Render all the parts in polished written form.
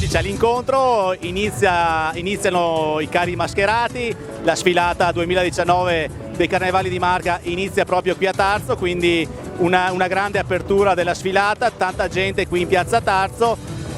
oggi c'è l'incontro, iniziano i carri mascherati, la sfilata 2019 dei Carnevali di Marca inizia proprio qui a Tarso, quindi una grande apertura della sfilata, tanta gente qui in piazza Tarso,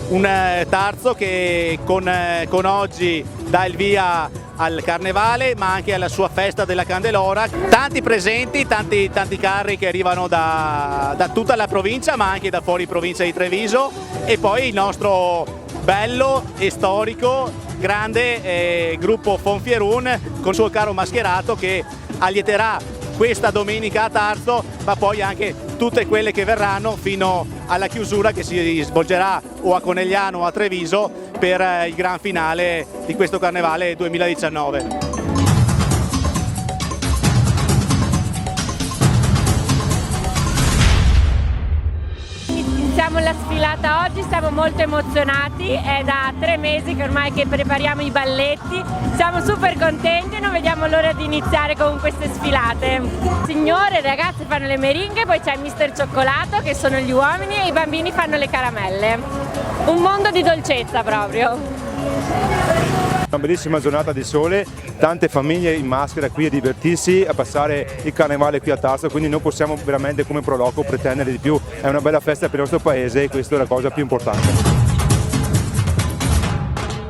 un Tarso che con oggi dà il via al Carnevale ma anche alla sua festa della Candelora, tanti presenti, tanti carri che arrivano da tutta la provincia ma anche da fuori provincia di Treviso, e poi il nostro bello e storico grande gruppo Fonfierun con il suo carro mascherato che allieterà questa domenica a Tarso, ma poi anche tutte quelle che verranno fino alla chiusura che si svolgerà o a Conegliano o a Treviso per il gran finale di questo Carnevale 2019. Iniziamo la sfilata oggi, siamo molto emozionati, è da 3 mesi che ormai che prepariamo i balletti, siamo super contenti e non vediamo l'ora di iniziare con queste sfilate. Signore e ragazze fanno le meringhe, poi c'è il Mister Cioccolato che sono gli uomini e i bambini fanno le caramelle. Un mondo di dolcezza proprio. Una bellissima giornata di sole, tante famiglie in maschera qui a divertirsi, a passare il Carnevale qui a Tarso, quindi non possiamo veramente come Proloco pretendere di più. È una bella festa per il nostro paese e questa è la cosa più importante.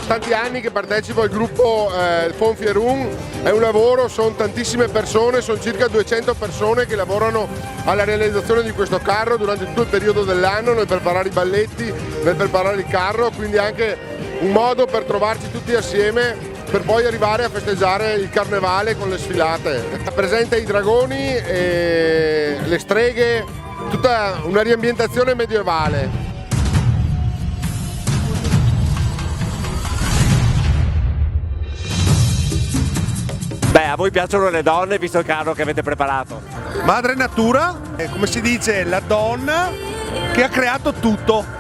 Tanti anni che partecipo al gruppo Fonfierun, è un lavoro, sono tantissime persone, sono circa 200 persone che lavorano alla realizzazione di questo carro durante tutto il periodo dell'anno, nel preparare i balletti, nel preparare il carro, quindi anche un modo per trovarci tutti assieme per poi arrivare a festeggiare il Carnevale con le sfilate. Presente i dragoni, e le streghe, tutta una riambientazione medievale. Beh, a voi piacciono le donne visto il carro che avete preparato? Madre Natura è, come si dice, la donna che ha creato tutto.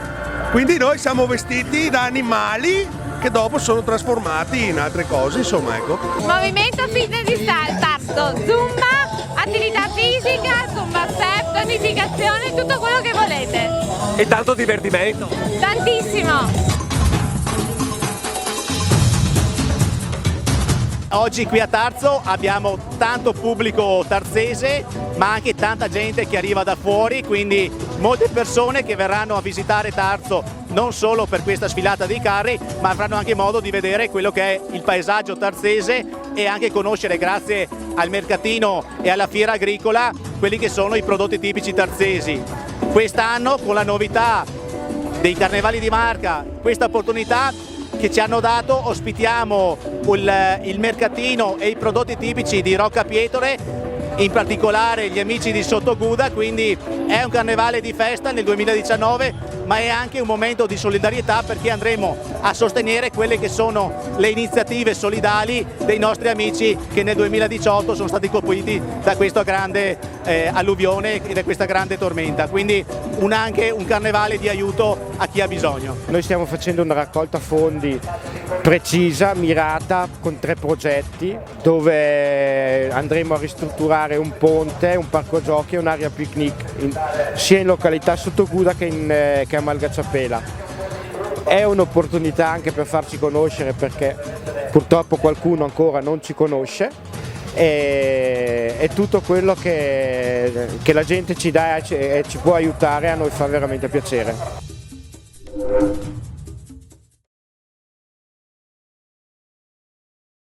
Quindi noi siamo vestiti da animali che dopo sono trasformati in altre cose, insomma, ecco. Movimento fitness di Tarso, zumba, attività fisica, zumba step, tonificazione, tutto quello che volete. E tanto divertimento? Tantissimo! Oggi qui a Tarso abbiamo tanto pubblico tarzese ma anche tanta gente che arriva da fuori, quindi molte persone che verranno a visitare Tarso non solo per questa sfilata dei carri ma avranno anche modo di vedere quello che è il paesaggio tarzese e anche conoscere, grazie al mercatino e alla fiera agricola, quelli che sono i prodotti tipici tarzesi. Quest'anno con la novità dei Carnevali di Marca, questa opportunità che ci hanno dato, ospitiamo il mercatino e i prodotti tipici di Rocca Pietore, in particolare gli amici di Sottoguda, quindi è un carnevale di festa nel 2019 ma è anche un momento di solidarietà perché andremo a sostenere quelle che sono le iniziative solidali dei nostri amici che nel 2018 sono stati colpiti da questa grande alluvione e da questa grande tormenta, quindi anche un carnevale di aiuto a chi ha bisogno. Noi stiamo facendo una raccolta fondi precisa, mirata, con 3 progetti dove andremo a ristrutturare un ponte, un parco giochi e un'area picnic sia in località Sottoguda che a Malgacciapela. È un'opportunità anche per farci conoscere perché purtroppo qualcuno ancora non ci conosce e tutto quello che la gente ci dà e ci può aiutare a noi fa veramente piacere.